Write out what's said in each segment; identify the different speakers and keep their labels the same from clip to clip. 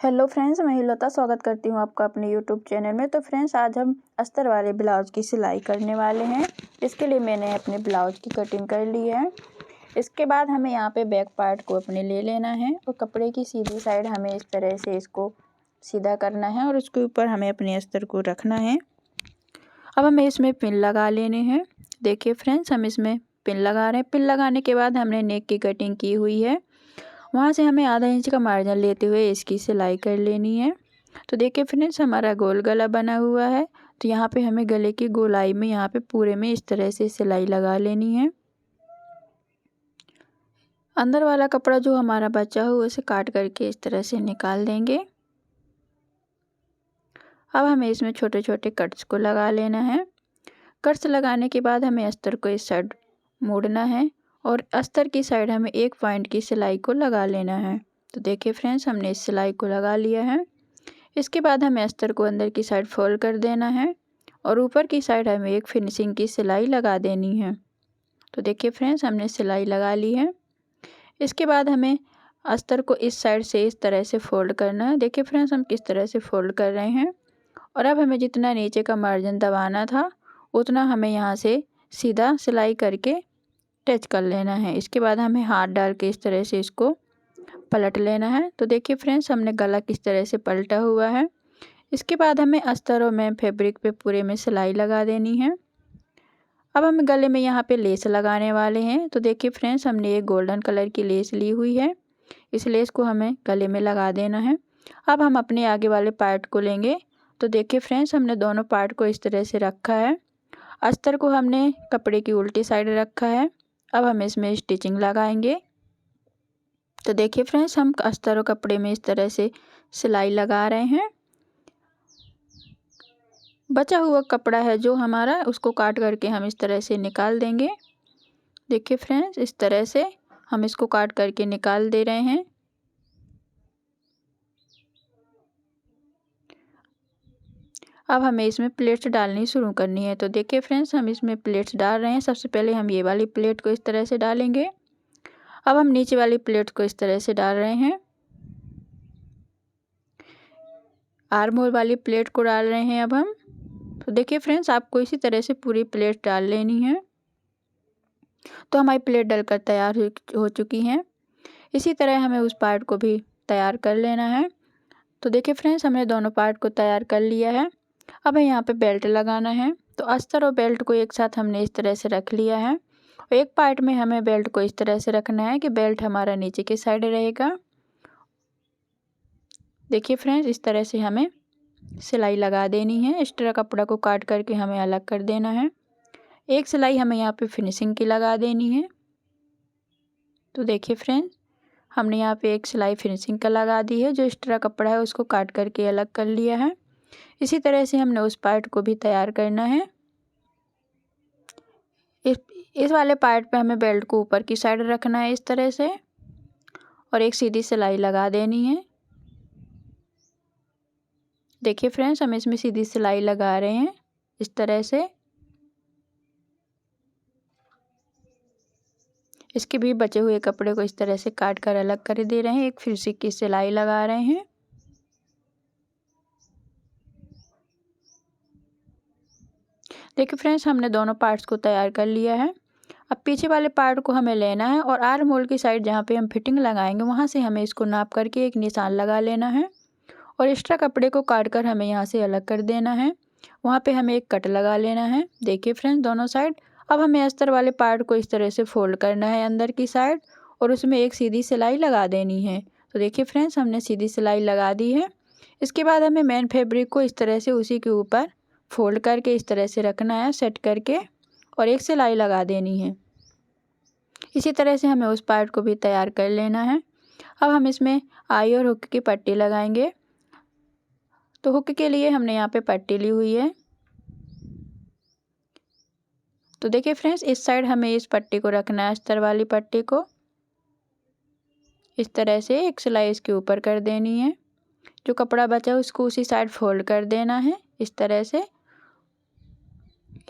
Speaker 1: Hello friends, मैं हिलोता स्वागत करती हूँ आपका अपने यूट्यूब चैनल में। तो फ्रेंड्स, आज हम अस्तर वाले ब्लाउज की सिलाई करने वाले हैं। इसके लिए मैंने अपने ब्लाउज की कटिंग कर ली है। इसके बाद हमें यहाँ पे बैक पार्ट को अपने ले लेना है और कपड़े की सीधी साइड हमें इस तरह से इसको सीधा करना है और उसके ऊपर हमें अपने अस्तर को रखना है। अब हमें इसमें पिन लगा लेने हैं। देखिए फ्रेंड्स, हम इसमें पिन लगा रहे हैं। पिन लगाने के बाद हमने नेक की कटिंग की हुई है, वहाँ से हमें आधा इंच का मार्जिन लेते हुए इसकी सिलाई कर लेनी है। तो देखिए फ्रेंड्स, हमारा गोल गला बना हुआ है। तो यहाँ पे हमें गले की गोलाई में यहाँ पे पूरे में इस तरह से सिलाई लगा लेनी है। अंदर वाला कपड़ा जो हमारा बचा हुआ उसे काट करके इस तरह से निकाल देंगे। अब हमें इसमें छोटे छोटे कट्स को लगा लेना है। कट्स लगाने के बाद हमें अस्तर को इस साइड मोड़ना है और अस्तर की साइड हमें एक पॉइंट की सिलाई को लगा लेना है। तो देखिए फ्रेंड्स, हमने इस सिलाई को लगा लिया है। इसके बाद हमें अस्तर को अंदर की साइड फोल्ड कर देना है और ऊपर की साइड हमें एक फिनिशिंग की सिलाई लगा देनी है। तो देखिए फ्रेंड्स, हमने सिलाई लगा ली है। इसके बाद हमें अस्तर को इस साइड से इस तरह से फोल्ड करना है। देखिए फ्रेंड्स, हम किस तरह से फोल्ड कर रहे हैं। और अब हमें जितना नीचे का मार्जिन दबाना था उतना हमें यहाँ से सीधा सिलाई करके टच कर लेना है। इसके बाद हमें हाथ डाल के इस तरह से इसको पलट लेना है। तो देखिए फ्रेंड्स, हमने गला किस तरह से पलटा हुआ है। इसके बाद हमें अस्तरों में फैब्रिक पे पूरे में सिलाई लगा देनी है। अब हम गले में यहाँ पे लेस लगाने वाले हैं। तो देखिए फ्रेंड्स, हमने एक गोल्डन कलर की लेस ली हुई है। इस लेस को हमें गले में लगा देना है। अब हम अपने आगे वाले पार्ट को लेंगे। तो देखिए फ्रेंड्स, हमने दोनों पार्ट को इस तरह से रखा है। अस्तर को हमने कपड़े की उल्टी साइड रखा है। अब हम इसमें स्टिचिंग लगाएंगे। तो देखिए फ्रेंड्स, हम अस्तर और कपड़े में इस तरह से सिलाई लगा रहे हैं। बचा हुआ कपड़ा है जो हमारा, उसको काट करके हम इस तरह से निकाल देंगे। देखिए फ्रेंड्स, इस तरह से हम इसको काट करके निकाल दे रहे हैं। अब हमें इसमें प्लेट्स डालनी शुरू करनी है। तो देखिए फ्रेंड्स, हम इसमें प्लेट्स डाल रहे हैं। सबसे पहले हम ये वाली प्लेट को इस तरह से डालेंगे। अब हम नीचे वाली प्लेट को इस तरह से डाल रहे हैं। आर्म होल वाली प्लेट को डाल रहे हैं अब हम। तो देखिए फ्रेंड्स, आपको इसी तरह से पूरी प्लेट डाल लेनी है। तो हमारी प्लेट डलकर तैयार हो चुकी हैं। इसी तरह हमें उस पार्ट को भी तैयार कर लेना है। तो देखिए फ्रेंड्स, हमने दोनों पार्ट को तैयार कर लिया है। अब यहाँ पे बेल्ट लगाना है। तो अस्तर और बेल्ट को एक साथ हमने इस तरह से रख लिया है। और एक पार्ट में हमें बेल्ट को इस तरह से रखना है कि बेल्ट हमारा नीचे की साइड रहेगा। देखिए फ्रेंड्स, इस तरह से हमें सिलाई लगा देनी है। एक्स्ट्रा कपड़ा को काट करके हमें अलग कर देना है। एक सिलाई हमें यहाँ पे फिनिशिंग की लगा देनी है। तो देखिए फ्रेंड्स, हमने यहाँ पे एक सिलाई फिनिशिंग का लगा दी है। जो एक्स्ट्रा कपड़ा है उसको काट करके अलग कर लिया है। इसी तरह से हमने उस पार्ट को भी तैयार करना है। इस वाले पार्ट पे हमें बेल्ट को ऊपर की साइड रखना है इस तरह से और एक सीधी सिलाई लगा देनी है। देखिए फ्रेंड्स, हम इसमें सीधी सिलाई लगा रहे हैं इस तरह से। इसके भी बचे हुए कपड़े को इस तरह से काट कर अलग कर दे रहे हैं। एक फिनिशिंग की सिलाई लगा रहे हैं। देखिए फ्रेंड्स, हमने दोनों पार्ट्स को तैयार कर लिया है। अब पीछे वाले पार्ट को हमें लेना है और आर्म होल की साइड जहाँ पे हम फिटिंग लगाएंगे वहाँ से हमें इसको नाप करके एक निशान लगा लेना है और एक्स्ट्रा कपड़े को काट कर हमें यहाँ से अलग कर देना है। वहाँ पे हमें एक कट लगा लेना है। देखिए फ्रेंड्स, दोनों साइड। अब हमें अस्तर वाले पार्ट को इस तरह से फोल्ड करना है अंदर की साइड और उसमें एक सीधी सिलाई लगा देनी है। तो देखिए फ्रेंड्स, हमने सीधी सिलाई लगा दी है। इसके बाद हमें मेन फैब्रिक को इस तरह से उसी के ऊपर फोल्ड करके इस तरह से रखना है सेट करके और एक सिलाई लगा देनी है। इसी तरह से हमें उस पार्ट को भी तैयार कर लेना है। अब हम इसमें आई और हुक की पट्टी लगाएंगे। तो हुक के लिए हमने यहाँ पे पट्टी ली हुई है। तो देखिए फ्रेंड्स, इस साइड हमें इस पट्टी को रखना है, अस्तर वाली पट्टी को इस तरह से एक सिलाई इसके ऊपर कर देनी है। जो कपड़ा बचा उसको उसी साइड फोल्ड कर देना है इस तरह से।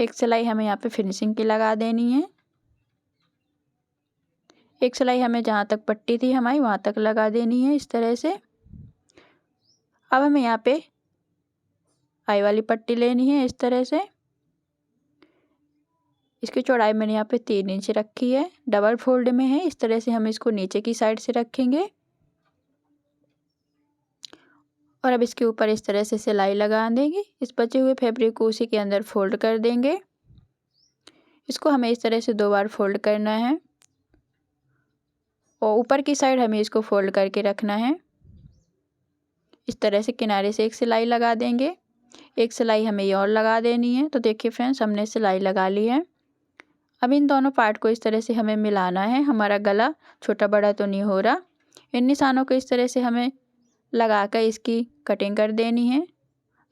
Speaker 1: एक सिलाई हमें यहाँ पे फिनिशिंग की लगा देनी है। एक सिलाई हमें जहाँ तक पट्टी थी हमारी वहाँ तक लगा देनी है इस तरह से। अब हमें यहाँ पे आई वाली पट्टी लेनी है इस तरह से। इसकी चौड़ाई मैंने यहाँ पे 3 इंच रखी है, डबल फोल्ड में है। इस तरह से हम इसको नीचे की साइड से रखेंगे और अब इसके ऊपर इस तरह से सिलाई लगा देंगे। इस बचे हुए फैब्रिक को उसी के अंदर फोल्ड कर देंगे। इसको हमें इस तरह से 2 बार फोल्ड करना है और ऊपर की साइड हमें इसको फोल्ड करके रखना है। इस तरह से किनारे से एक सिलाई लगा देंगे, एक सिलाई हमें ये और लगा देनी है। तो देखिए फ्रेंड्स, हमने सिलाई लगा ली है। अब इन दोनों पार्ट को इस तरह से हमें मिलाना है। हमारा गला छोटा बड़ा तो नहीं हो रहा। इन निशानों को इस तरह से हमें लगाकर इसकी कटिंग कर देनी है।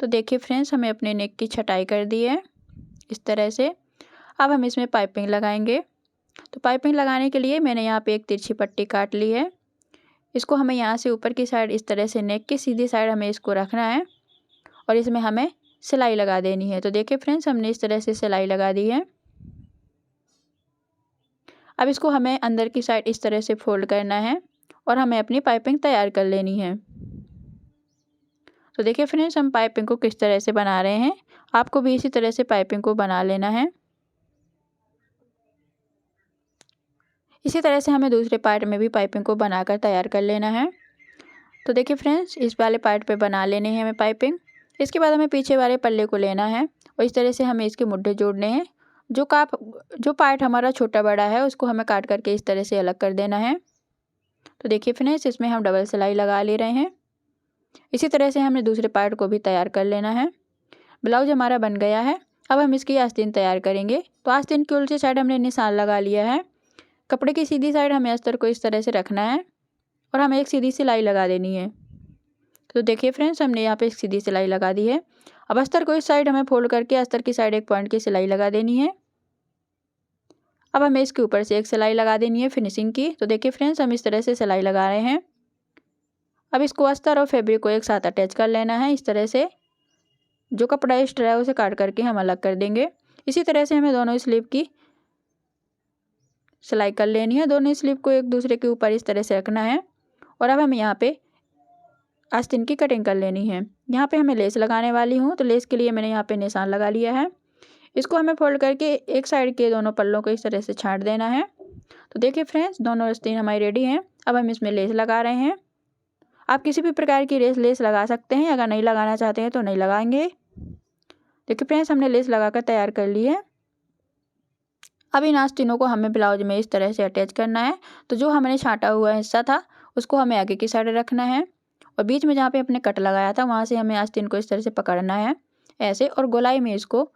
Speaker 1: तो देखिए फ्रेंड्स, हमें अपने नेक की छटाई कर दी है इस तरह से। अब हम इसमें पाइपिंग लगाएंगे। तो पाइपिंग लगाने के लिए मैंने यहाँ पे एक तिरछी पट्टी काट ली है। इसको हमें यहाँ से ऊपर की साइड इस तरह से नेक की सीधी साइड हमें इसको रखना है और इसमें हमें सिलाई लगा देनी है। तो देखिए फ्रेंड्स, हमने इस तरह से सिलाई लगा दी है। अब इसको हमें अंदर की साइड इस तरह से फोल्ड करना है और हमें अपनी पाइपिंग तैयार कर लेनी है। तो देखिए फ्रेंड्स, हम पाइपिंग को किस तरह से बना रहे हैं। आपको भी इसी तरह से पाइपिंग को बना लेना है। इसी तरह से हमें दूसरे पार्ट में भी पाइपिंग को बनाकर तैयार कर लेना है। तो देखिए फ्रेंड्स, इस वाले पार्ट पे बना लेने हैं हमें पाइपिंग। इसके बाद हमें पीछे वाले पल्ले को लेना है और इस तरह से हमें इसके मुड्ढे जोड़ने हैं। जो पार्ट हमारा छोटा बड़ा है उसको हमें काट करके इस तरह से अलग कर देना है। तो देखिए फ्रेंड्स, इसमें हम डबल सिलाई लगा ले रहे हैं। इसी तरह से हमें दूसरे पार्ट को भी तैयार कर लेना है। ब्लाउज हमारा बन गया है। अब हम इसकी आस्तीन तैयार करेंगे। तो आस्तीन की उल्टी साइड हमने निशान लगा लिया है। कपड़े की सीधी साइड हमें अस्तर को इस तरह से रखना है और हमें एक सीधी सिलाई लगा देनी है। तो देखिए फ्रेंड्स, हमने यहाँ पे एक सीधी सिलाई लगा दी है। अब अस्तर को इस साइड हमें फोल्ड करके अस्तर की साइड एक पॉइंट की सिलाई लगा देनी है। अब हमें इसके ऊपर से एक सिलाई लगा देनी है फिनिशिंग की। तो देखिए फ्रेंड्स, हम इस तरह से सिलाई लगा रहे हैं। अब इसको अस्तर और फैब्रिक को एक साथ अटैच कर लेना है। इस तरह से जो कपड़ा एक्स्ट्रा है उसे काट करके हम अलग कर देंगे। इसी तरह से हमें दोनों स्लीव की सिलाई कर लेनी है। दोनों स्लीव को एक दूसरे के ऊपर इस तरह से रखना है और अब हमें यहाँ पे आस्तीन की कटिंग कर लेनी है। यहाँ पे हमें लेस लगाने वाली हूँ, तो लेस के लिए मैंने यहाँ पे निशान लगा लिया है। इसको हमें फोल्ड करके एक साइड के दोनों पल्लों को इस तरह से छांट देना है। तो देखिए फ्रेंड्स, दोनों आस्तीन हमारी रेडी हैं। अब हम इसमें लेस लगा रहे हैं। आप किसी भी प्रकार की लेस लगा सकते हैं। अगर नहीं लगाना चाहते हैं तो नहीं लगाएंगे। देखिए फ्रेंड्स, हमने लेस लगाकर तैयार कर ली है। अब इन आस्तीनों को हमें ब्लाउज में इस तरह से अटैच करना है। तो जो हमने छांटा हुआ हिस्सा था उसको हमें आगे की साइड रखना है और बीच में जहाँ पे अपने कट लगाया था वहाँ से हमें आस्तीन को इस तरह से पकड़ना है ऐसे, और गोलाई में इसको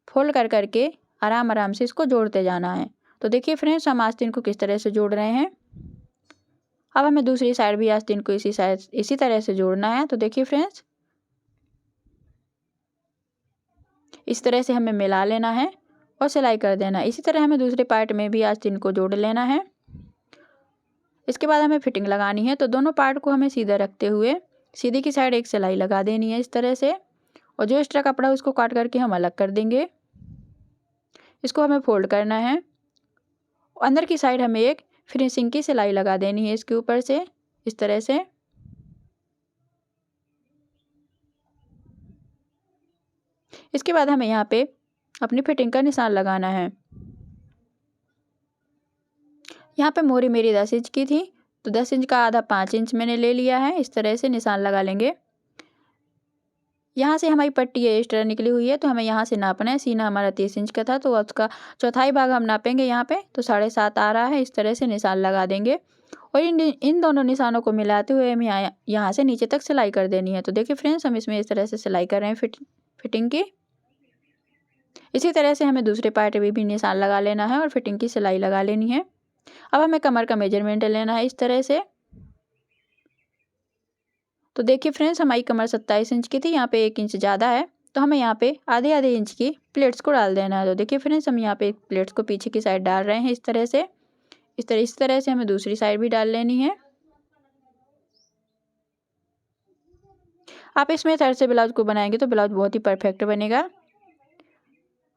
Speaker 1: फोल्ड कर करके आराम आराम से इसको जोड़ते जाना है। तो देखिए फ्रेंड्स, हम आस्तीन को किस तरह से जोड़ रहे हैं। अब हमें दूसरी साइड भी आस्तीन को इसी तरह से जोड़ना है। तो देखिए फ्रेंड्स, इस तरह से हमें मिला लेना है और सिलाई कर देना है। इसी तरह हमें दूसरे पार्ट में भी आस्तीन को जोड़ लेना है। इसके बाद हमें फिटिंग लगानी है। तो दोनों पार्ट को हमें सीधा रखते हुए सीधी की साइड एक सिलाई लगा देनी है इस तरह से, और जो एक्स्ट्रा कपड़ा है उसको काट करके हम अलग कर देंगे। इसको हमें फोल्ड करना है। अंदर की साइड हमें एक फिनिशिंग की सिलाई लगा देनी है इसके ऊपर से इस तरह से। इसके बाद हमें यहाँ पे अपनी फिटिंग का निशान लगाना है। यहाँ पे मोहरी मेरी 10 इंच की थी, तो 10 इंच का आधा 5 इंच मैंने ले लिया है। इस तरह से निशान लगा लेंगे। यहाँ से हमारी पट्टी एक्स्ट्रा निकली हुई है तो हमें यहाँ से नापना है। सीना हमारा 30 इंच का था तो उसका चौथाई भाग हम नापेंगे यहाँ पे, तो 7.5 आ रहा है। इस तरह से निशान लगा देंगे और इन दोनों निशानों को मिलाते हुए हमें यहाँ से नीचे तक सिलाई कर देनी है। तो देखिए फ्रेंड्स, हम इसमें इस तरह से सिलाई कर रहे हैं फिटिंग की। इसी तरह से हमें दूसरे पार्ट में भी निशान लगा लेना है और फिटिंग की सिलाई लगा लेनी है। अब हमें कमर का मेजरमेंट लेना है इस तरह से। तो देखिए फ्रेंड्स, हमारी कमर 27 इंच की थी, यहाँ पे 1 इंच ज़्यादा है, तो हमें यहाँ पे आधे आधे इंच की प्लेट्स को डाल देना है। तो देखिए फ्रेंड्स, हम यहाँ पे प्लेट्स को पीछे की साइड डाल रहे हैं इस तरह से। इस तरह से हमें दूसरी साइड भी डाल लेनी है। आप इस मेथड से ब्लाउज को बनाएंगे तो ब्लाउज बहुत ही परफेक्ट बनेगा।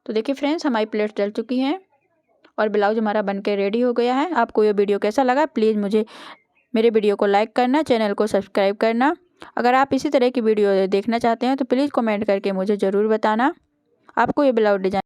Speaker 1: तो देखिए फ्रेंड्स, हमारी प्लेट्स डल चुकी हैं और ब्लाउज हमारा बनकर रेडी हो गया है। आपको ये वीडियो कैसा लगा प्लीज़ मुझे मेरे वीडियो को लाइक करना, चैनल को सब्सक्राइब करना। अगर आप इसी तरह की वीडियो देखना चाहते हैं तो प्लीज़ कमेंट करके मुझे ज़रूर बताना। आपको ये ब्लाउज डिज़ाइन